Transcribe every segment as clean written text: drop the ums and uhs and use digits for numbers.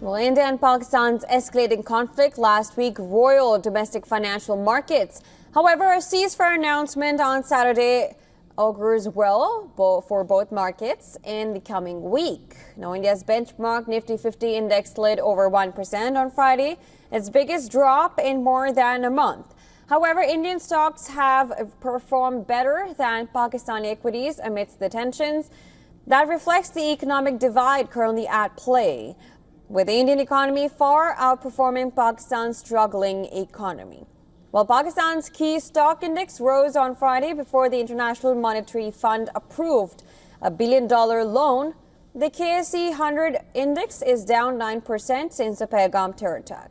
Well, India and Pakistan's escalating conflict last week roiled domestic financial markets. However, a ceasefire announcement on Saturday augurs well for both markets in the coming week. Now, India's benchmark Nifty 50 index slid over 1% on Friday, its biggest drop in more than a month. However, Indian stocks have performed better than Pakistani equities amidst the tensions. That reflects the economic divide currently at play, with the Indian economy far outperforming Pakistan's struggling economy. While Pakistan's key stock index rose on Friday before the International Monetary Fund approved a $1 billion loan, the KSE 100 index is down 9% since the Pahalgam terror attack.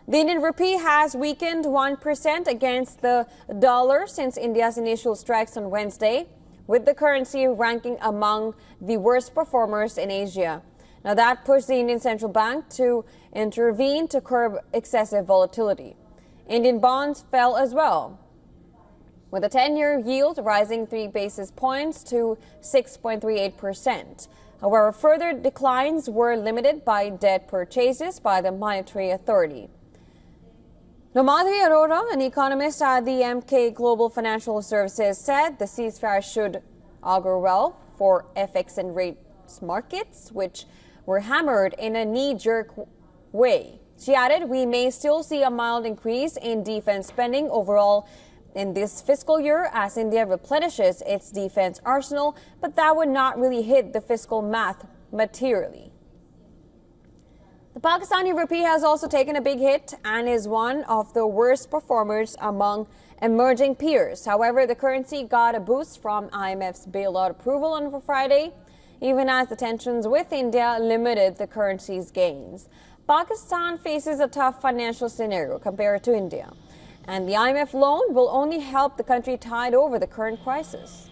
The Indian rupee has weakened 1% against the dollar since India's initial strikes on Wednesday, with the currency ranking among the worst performers in Asia. Now, that pushed the Indian Central Bank to intervene to curb excessive volatility. Indian bonds fell as well, with the 10-year yield rising 3 basis points to 6.38%. However, further declines were limited by debt purchases by the Monetary Authority. Madhuri Arora, an economist at the MK Global Financial Services, said the ceasefire should augur well for FX and rates markets, which were hammered in a knee-jerk way. She added, we may still see a mild increase in defense spending overall in this fiscal year as India replenishes its defense arsenal, but that would not really hit the fiscal math materially. The Pakistani rupee has also taken a big hit and is one of the worst performers among emerging peers. However, the currency got a boost from IMF's bailout approval on Friday, even as the tensions with India limited the currency's gains. Pakistan faces a tough financial scenario compared to India, and the IMF loan will only help the country tide over the current crisis.